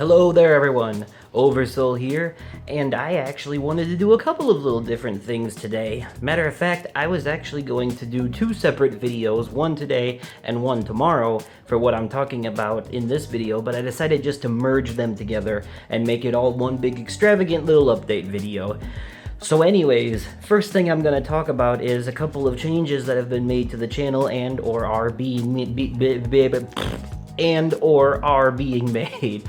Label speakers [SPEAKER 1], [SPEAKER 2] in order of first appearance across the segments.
[SPEAKER 1] Hello there everyone, Oversoul here, and I actually wanted to do a couple of little different things today. Matter of fact, I was actually going to do two separate videos, one today and one tomorrow, for what I'm talking about in this video, but I decided just to merge them together and make it all one big extravagant little update video. So anyways, first thing I'm going to talk about is a couple of changes that have been made to the channel and or are being made.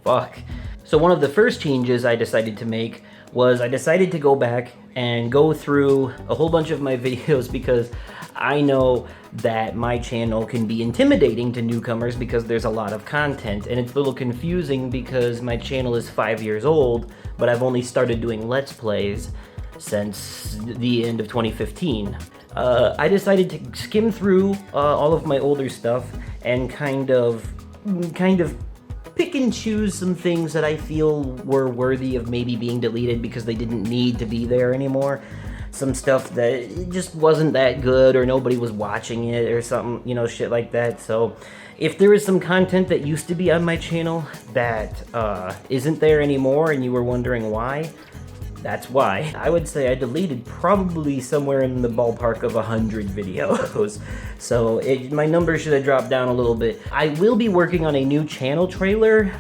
[SPEAKER 1] Fuck. So one of the first changes I decided to make was I decided to go back and go through a whole bunch of my videos because I know that my channel can be intimidating to newcomers because there's a lot of content, and it's a little confusing because my channel is 5 years old, but I've only started doing Let's Plays since the end of 2015. I decided to skim through all of my older stuff and kind of pick and choose some things that I feel were worthy of maybe being deleted because they didn't need to be there anymore. Some stuff that just wasn't that good or nobody was watching it or something, you know, shit like that. So if there is some content that used to be on my channel that isn't there anymore and you were wondering why, that's why. I would say I deleted probably somewhere in the ballpark of 100 videos. So my number should have dropped down a little bit. I will be working on a new channel trailer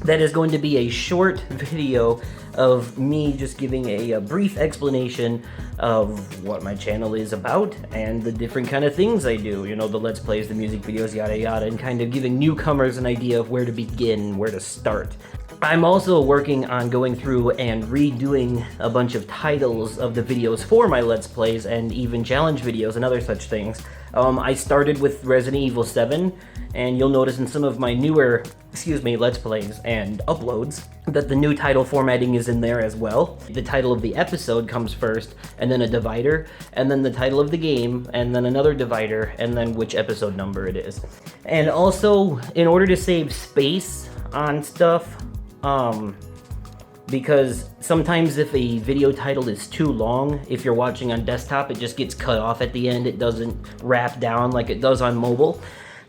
[SPEAKER 1] that is going to be a short video of me just giving a brief explanation of what my channel is about and the different kind of things I do. You know, the Let's Plays, the music videos, yada yada, and kind of giving newcomers an idea of where to begin, where to start. I'm also working on going through and redoing a bunch of titles of the videos for my Let's Plays and even challenge videos and other such things. I started with Resident Evil 7, and you'll notice in some of my newer, Let's Plays and uploads that the new title formatting is in there as well. The title of the episode comes first, and then a divider, and then the title of the game, and then another divider, and then which episode number it is. And also, in order to save space on stuff, because sometimes if a video title is too long, if you're watching on desktop, it just gets cut off at the end. It doesn't wrap down like it does on mobile.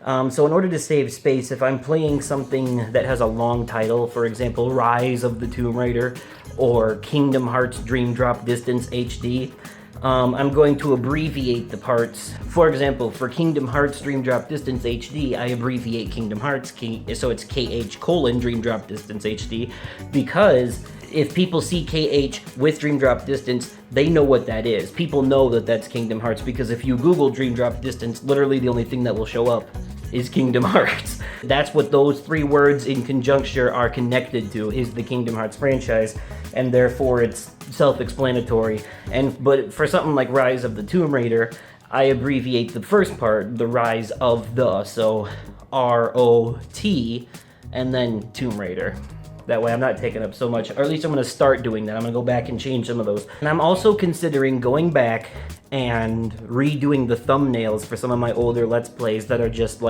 [SPEAKER 1] So in order to save space, if I'm playing something that has a long title, for example, Rise of the Tomb Raider or Kingdom Hearts Dream Drop Distance HD, I'm going to abbreviate the parts. For example, for Kingdom Hearts Dream Drop Distance HD, I abbreviate Kingdom Hearts, so it's KH: Dream Drop Distance HD, because if people see KH with Dream Drop Distance, they know what that is. People know that that's Kingdom Hearts, because if you Google Dream Drop Distance, literally the only thing that will show up is Kingdom Hearts. That's what those three words in conjunction are connected to, is the Kingdom Hearts franchise, and therefore it's self-explanatory. But for something like Rise of the Tomb Raider, I abbreviate the first part, the Rise of the, so R-O-T, and then Tomb Raider. That way I'm not taking up so much, or at least I'm going to start doing that. I'm going to go back and change some of those. And I'm also considering going back and redoing the thumbnails for some of my older Let's Plays that are just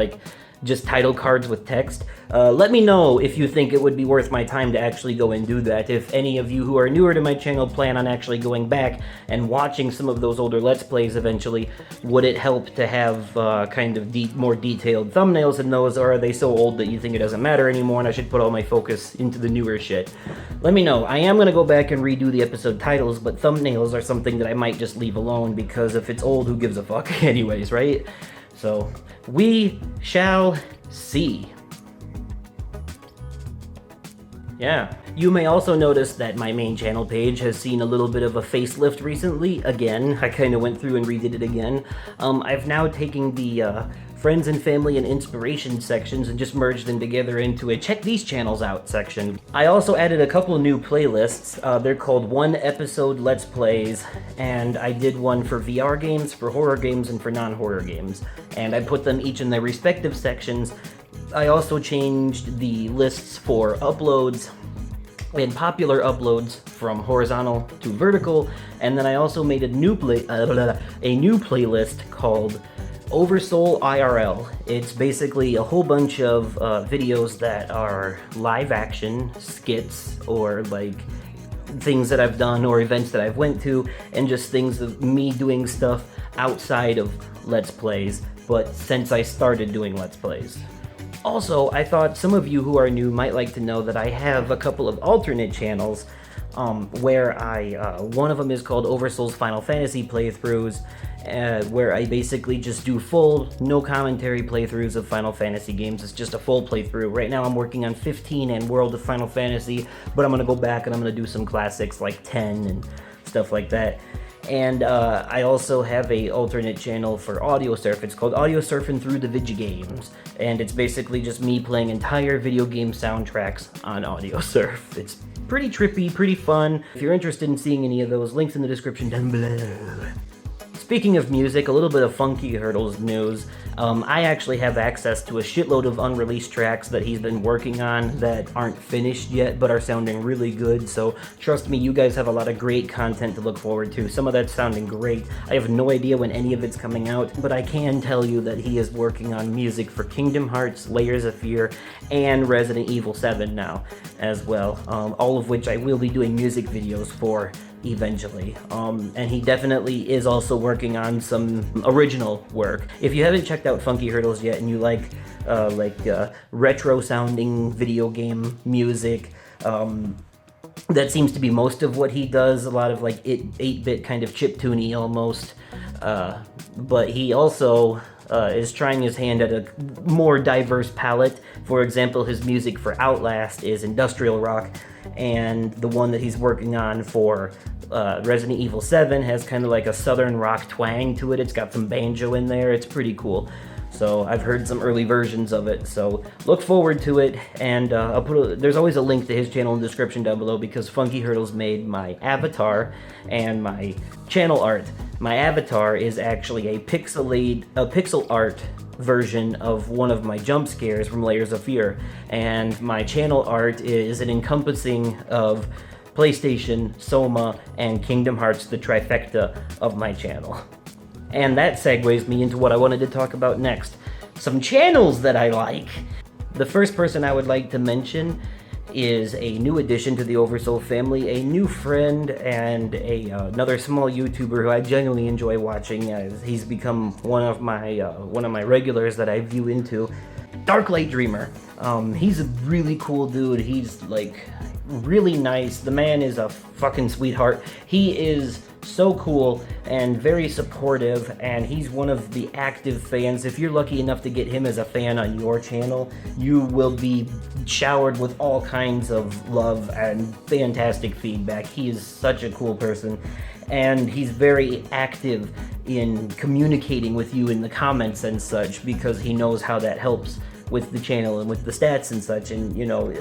[SPEAKER 1] title cards with text. Let me know if you think it would be worth my time to actually go and do that. If any of you who are newer to my channel plan on actually going back and watching some of those older Let's Plays eventually, would it help to have kind of more detailed thumbnails in those, or are they so old that you think it doesn't matter anymore and I should put all my focus into the newer shit? Let me know. I am going to go back and redo the episode titles, but thumbnails are something that I might just leave alone, because if it's old, who gives a fuck anyways, right? So, we shall see. Yeah. You may also notice that my main channel page has seen a little bit of a facelift recently. Again, I kind of went through and redid it again. I've now taken the friends and family and inspiration sections and just merged them together into a check these channels out section. I also added a couple of new playlists. They're called One Episode Let's Plays, and I did one for VR games, for horror games, and for non-horror games. And I put them each in their respective sections. I also changed the lists for uploads and popular uploads from horizontal to vertical, and then I also made a new playlist called Oversoul IRL. It's basically a whole bunch of videos that are live action skits, or like things that I've done or events that I've went to, and just things of me doing stuff outside of Let's Plays, but since I started doing Let's Plays. Also, I thought some of you who are new might like to know that I have a couple of alternate channels where one of them is called Oversoul's Final Fantasy Playthroughs, where I basically just do full, no commentary playthroughs of Final Fantasy games. It's just a full playthrough. Right now I'm working on 15 and World of Final Fantasy, but I'm gonna go back and I'm gonna do some classics like 10 and stuff like that. And I also have a alternate channel for Audio Surf. It's called Audio Surfing Through the Video Games, and it's basically just me playing entire video game soundtracks on Audio Surf. It's pretty trippy, pretty fun. If you're interested in seeing any of those, links in the description down below. Speaking of music, a little bit of Funky Hurdles news. I actually have access to a shitload of unreleased tracks that he's been working on that aren't finished yet, but are sounding really good, so trust me, you guys have a lot of great content to look forward to. Some of that's sounding great. I have no idea when any of it's coming out, but I can tell you that he is working on music for Kingdom Hearts, Layers of Fear, and Resident Evil 7 now, as well, all of which I will be doing music videos for eventually. And he definitely is also working on some original work. If you haven't checked out Funky Hurdles yet and you like retro sounding video game music, that seems to be most of what he does, a lot of like 8-bit kind of chiptune-y almost, but he also is trying his hand at a more diverse palette. For example, his music for Outlast is industrial rock, and the one that he's working on for Resident Evil 7 has kind of like a southern rock twang to it. It's got some banjo in there. It's pretty cool. So I've heard some early versions of it, so look forward to it, and there's always a link to his channel in the description down below, because Funky Hurdles made my avatar and my channel art. My avatar is actually a pixel art version of one of my jump scares from Layers of Fear, and my channel art is an encompassing of PlayStation, Soma, and Kingdom Hearts, the trifecta of my channel. And that segues me into what I wanted to talk about next. Some channels that I like. The first person I would like to mention is a new addition to the Oversoul family, a new friend, and another small YouTuber who I genuinely enjoy watching, as he's become one of my regulars that I view into. Darklight Dreamer. He's a really cool dude. He's like really nice. The man is a fucking sweetheart. He is so cool and very supportive, and he's one of the active fans. If you're lucky enough to get him as a fan on your channel, you will be showered with all kinds of love and fantastic feedback. He is such a cool person, and he's very active in communicating with you in the comments and such, because he knows how that helps with the channel and with the stats and such, and you know,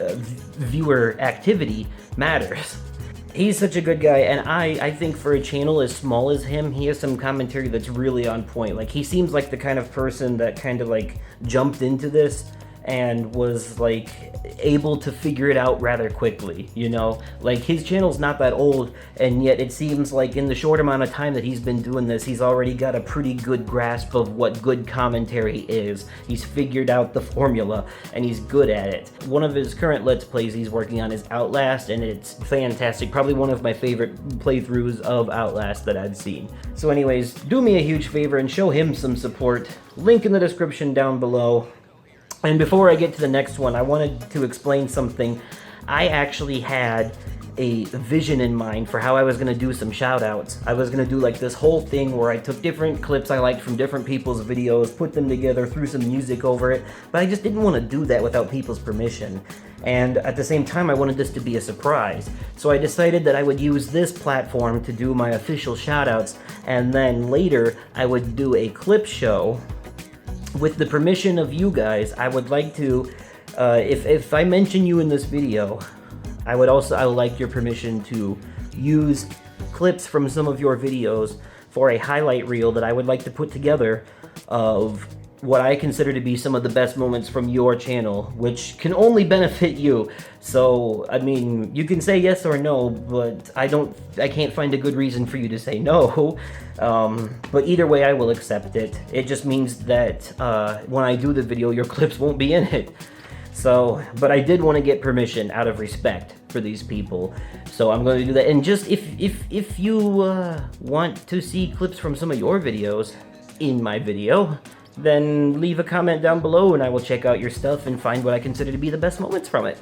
[SPEAKER 1] viewer activity matters. He's such a good guy, and I think for a channel as small as him, he has some commentary that's really on point. Like, he seems like the kind of person that kind of like jumped into this and was like able to figure it out rather quickly, you know? Like, his channel's not that old, and yet it seems like in the short amount of time that he's been doing this, he's already got a pretty good grasp of what good commentary is. He's figured out the formula, and he's good at it. One of his current Let's Plays he's working on is Outlast, and it's fantastic. Probably one of my favorite playthroughs of Outlast that I've seen. So anyways, do me a huge favor and show him some support. Link in the description down below. And before I get to the next one, I wanted to explain something. I actually had a vision in mind for how I was going to do some shoutouts. I was going to do like this whole thing where I took different clips I liked from different people's videos, put them together, threw some music over it, but I just didn't want to do that without people's permission. And at the same time, I wanted this to be a surprise. So I decided that I would use this platform to do my official shoutouts, and then later I would do a clip show. With the permission of you guys, I would like to, if I mention you in this video, I would like your permission to use clips from some of your videos for a highlight reel that I would like to put together of what I consider to be some of the best moments from your channel, which can only benefit you. So, I mean, you can say yes or no, but I can't find a good reason for you to say no. But either way, I will accept it. It just means that when I do the video, your clips won't be in it. So, but I did want to get permission out of respect for these people, so I'm going to do that. And just if you want to see clips from some of your videos in my video, then leave a comment down below and I will check out your stuff and find what I consider to be the best moments from it.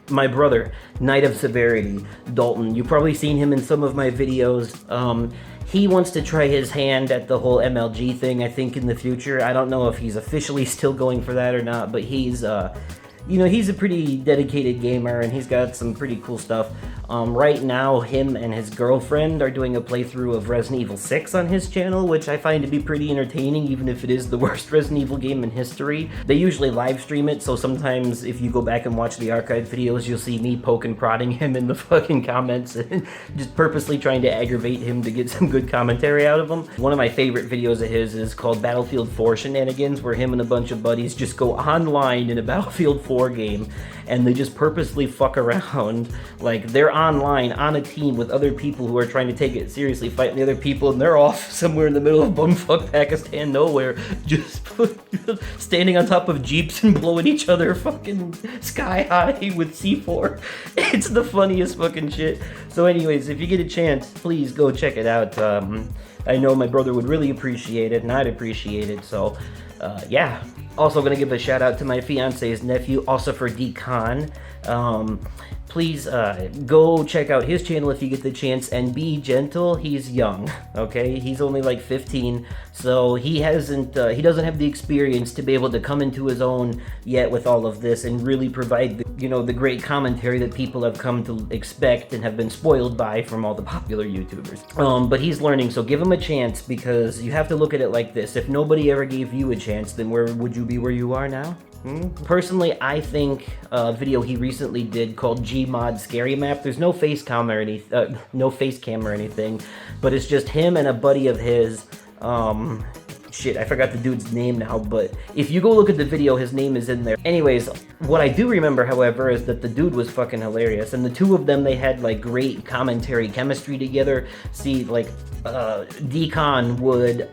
[SPEAKER 1] My brother, Knight of Severity, Dalton, you've probably seen him in some of my videos. He wants to try his hand at the whole MLG thing, I think, in the future. I don't know if he's officially still going for that or not, but he's, you know, he's a pretty dedicated gamer and he's got some pretty cool stuff. Right now, him and his girlfriend are doing a playthrough of Resident Evil 6 on his channel, which I find to be pretty entertaining, even if it is the worst Resident Evil game in history. They usually live stream it, so sometimes if you go back and watch the archive videos, you'll see me poking prodding him in the fucking comments and just purposely trying to aggravate him to get some good commentary out of him. One of my favorite videos of his is called Battlefield 4 Shenanigans, where him and a bunch of buddies just go online in a Battlefield 4 game and they just purposely fuck around. Like, they're online on a team with other people who are trying to take it seriously, fighting the other people, and they're off somewhere in the middle of bumfuck Pakistan nowhere, just standing on top of jeeps and blowing each other fucking sky high with C4. It's the funniest fucking shit. So anyways, if you get a chance, please go check it out. I know my brother would really appreciate it, and I'd appreciate it, so yeah. Also gonna give a shout out to my fiance's nephew, also for Decon. Please go check out his channel if you get the chance, and be gentle. He's young, okay? He's only like 15, so he doesn't have the experience to be able to come into his own yet with all of this and really provide the great commentary that people have come to expect and have been spoiled by from all the popular YouTubers. But he's learning, so give him a chance, because you have to look at it like this. If nobody ever gave you a chance, then where would you be where you are now? Personally, I think a video he recently did called Gmod Scary Map, there's no face cam or anything, but it's just him and a buddy of his. Shit, I forgot the dude's name now, but if you go look at the video, his name is in there. Anyways, what I do remember, however, is that the dude was fucking hilarious, and the two of them, they had like great commentary chemistry together. See, like, Decon would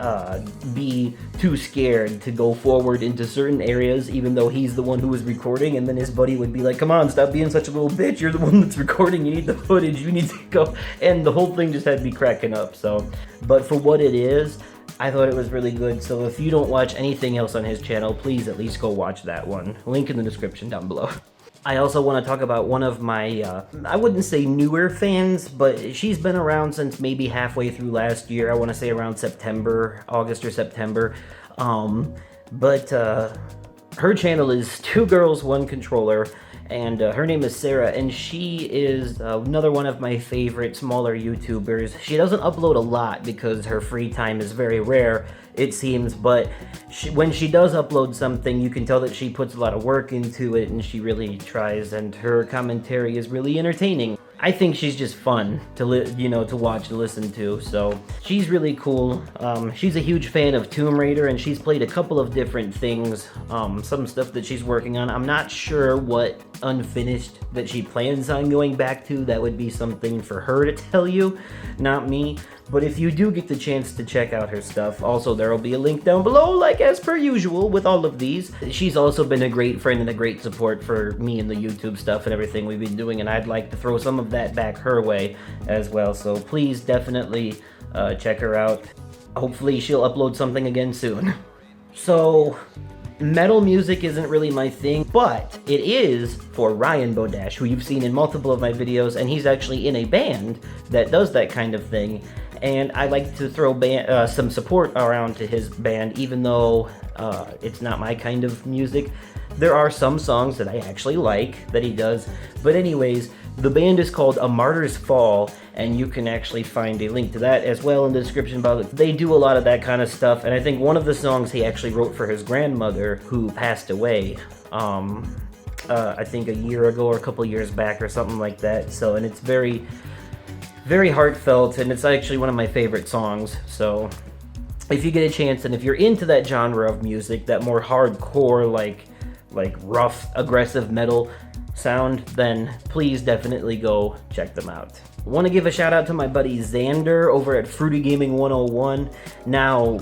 [SPEAKER 1] be too scared to go forward into certain areas, even though he's the one who was recording, and then his buddy would be like, come on, stop being such a little bitch, you're the one that's recording, you need the footage, you need to go, and the whole thing just had me cracking up. So, but for what it is, I thought it was really good, so if you don't watch anything else on his channel, please at least go watch that one. Link in the description down below. I also want to talk about one of my, I wouldn't say newer fans, but she's been around since maybe halfway through last year. I want to say around September, August or September. But her channel is 2 Girls, 1 Controller, and her name is Sarah, and she is another one of my favorite smaller YouTubers. She doesn't upload a lot because her free time is very rare, it seems, but when she does upload something, you can tell that she puts a lot of work into it, and she really tries, and her commentary is really entertaining. I think she's just fun to watch and listen to, so she's really cool. She's a huge fan of Tomb Raider, and she's played a couple of different things, some stuff that she's working on. I'm not sure what unfinished that she plans on going back to. That would be something for her to tell you, not me. But if you do get the chance to check out her stuff, also there will be a link down below, like as per usual with all of these. She's also been a great friend and a great support for me and the YouTube stuff and everything we've been doing, and I'd like to throw some of that back her way as well. So please definitely check her out. Hopefully she'll upload something again soon. So, metal music isn't really my thing, but it is for Ryan Bodash, who you've seen in multiple of my videos, and he's actually in a band that does that kind of thing. And I like to throw some support around to his band, even though it's not my kind of music. There are some songs that I actually like that he does, but anyways, the band is called A Martyr's Fall, and you can actually find a link to that as well in the description box. They do a lot of that kind of stuff, and I think one of the songs he actually wrote for his grandmother, who passed away, I think a year ago or a couple years back or something like that. So, and it's very, very heartfelt, and it's actually one of my favorite songs. So, if you get a chance, and if you're into that genre of music, that more hardcore, like rough, aggressive metal sound, then please definitely go check them out. Want to give a shout out to my buddy Xander over at Fruity Gaming 101. Now,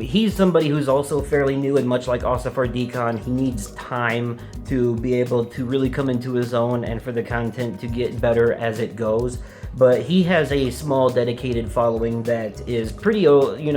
[SPEAKER 1] he's somebody who's also fairly new, and much like Ossifar Decon, he needs time to be able to really come into his own and for the content to get better as it goes. But he has a small dedicated following that is pretty,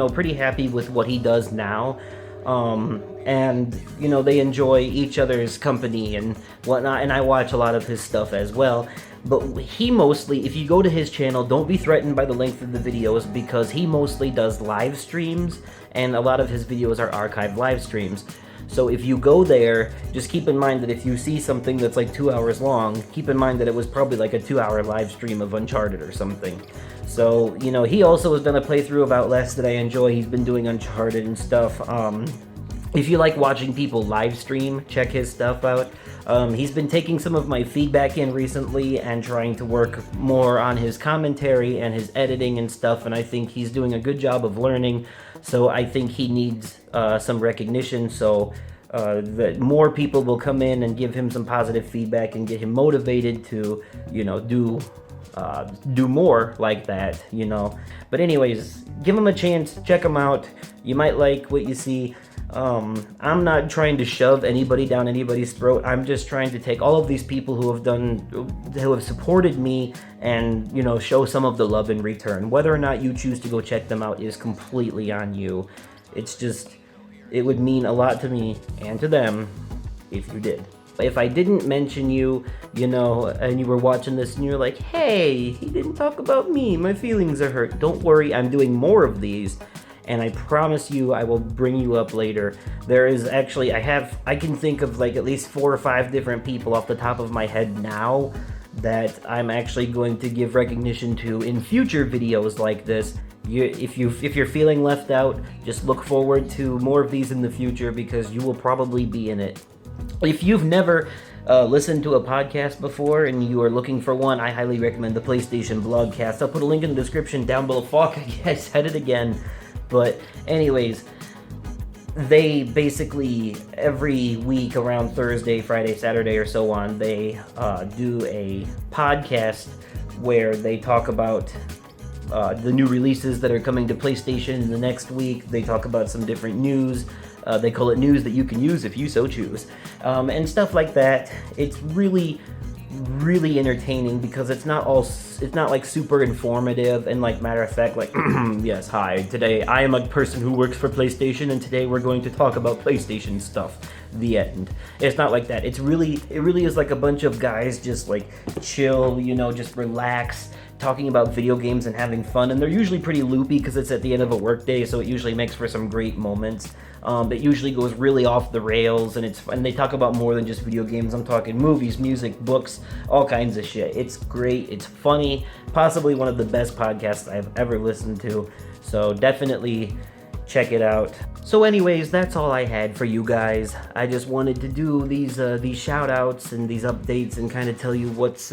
[SPEAKER 1] pretty happy with what he does now. And you know, they enjoy each other's company and whatnot, and I watch a lot of his stuff as well. But he mostly, if you go to his channel, don't be threatened by the length of the videos, because he mostly does live streams, and a lot of his videos are archived live streams. So if you go there, just keep in mind that if you see something that's like 2 hours long, keep in mind that it was probably like a 2-hour live stream of Uncharted or something. So, you know, he also has done a playthrough of Outlast that I enjoy. He's been doing Uncharted and stuff. If you like watching people live stream, check his stuff out. He's been taking some of my feedback in recently and trying to work more on his commentary and his editing and stuff, and I think he's doing a good job of learning, so I think he needs some recognition, so that more people will come in and give him some positive feedback and get him motivated to, you know, do more like that, you know. But anyways, give him a chance, check him out. You might like what you see. I'm not trying to shove anybody down anybody's throat. I'm just trying to take all of these people who have supported me and, you know, show some of the love in return. Whether or not you choose to go check them out is completely on you. It's just, it would mean a lot to me and to them if you did. If I didn't mention you, you know, and you were watching this and you're like, hey, he didn't talk about me, my feelings are hurt. Don't worry, I'm doing more of these. And I promise you I will bring you up later. There is actually, I can think of like at least 4 or 5 different people off the top of my head now that I'm actually going to give recognition to in future videos like this. If you're feeling left out, just look forward to more of these in the future, because you will probably be in it. If you've never listened to a podcast before and you are looking for one, I highly recommend the PlayStation Blogcast. I'll put a link in the description down below. Fuck, I said it again. But anyways, they basically every week around Thursday, Friday, Saturday, or so on, they do a podcast where they talk about the new releases that are coming to PlayStation in the next week. They talk about some different news. They call it news that you can use if you so choose, and stuff like that. It's really entertaining because it's not like super informative and like matter of fact, like yes, hi, today I am a person who works for PlayStation and today we're going to talk about PlayStation stuff, the end. It's not like that. It really is like a bunch of guys just like chill, you know, just relax, talking about video games and having fun, and they're usually pretty loopy because it's at the end of a workday, so it usually makes for some great moments. It usually goes really off the rails, and they talk about more than just video games. I'm talking movies, music, books, all kinds of shit. It's great, it's funny, possibly one of the best podcasts I've ever listened to, so definitely check it out. So anyways, that's all I had for you guys. I just wanted to do these shout outs and these updates and kind of tell you what's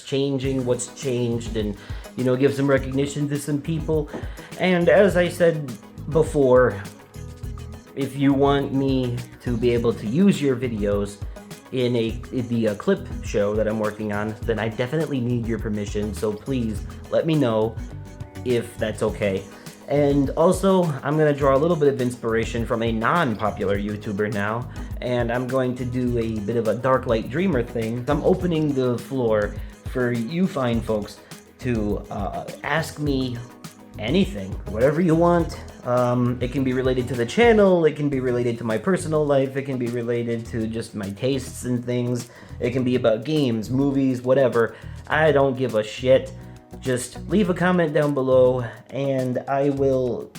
[SPEAKER 1] changing, what's changed, and, you know, give some recognition to some people. And as I said before, if you want me to be able to use your videos in the clip show that I'm working on, then I definitely need your permission, so please let me know if that's okay. And also, I'm going to draw a little bit of inspiration from a non-popular YouTuber now, and I'm going to do a bit of a Dark Light Dreamer thing. I'm opening the floor for you fine folks to ask me anything, whatever you want. It can be related to the channel, it can be related to my personal life, it can be related to just my tastes and things, it can be about games, movies, whatever. I don't give a shit. Just leave a comment down below, and I will,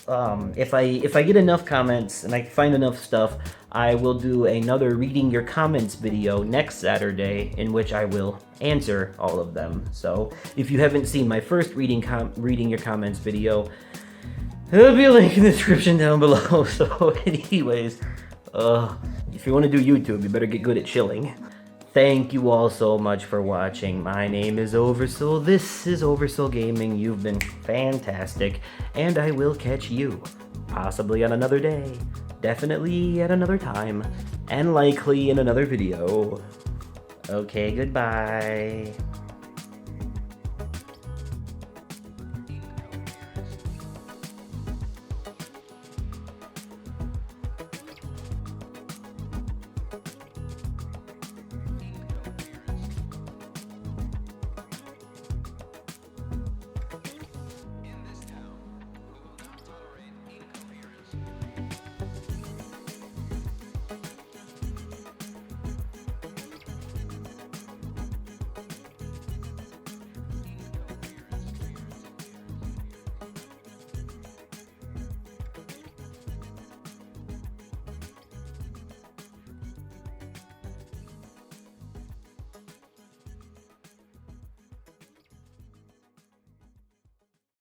[SPEAKER 1] if I get enough comments and I find enough stuff, I will do another reading your comments video next Saturday, in which I will answer all of them. So if you haven't seen my first reading your comments video, there'll be a link in the description down below. So anyways, if you want to do YouTube, you better get good at chilling. Thank you all so much for watching. My name is Oversoul. This is Oversoul Gaming. You've been fantastic, and I will catch you possibly on another day, definitely at another time, and likely in another video. Okay, goodbye.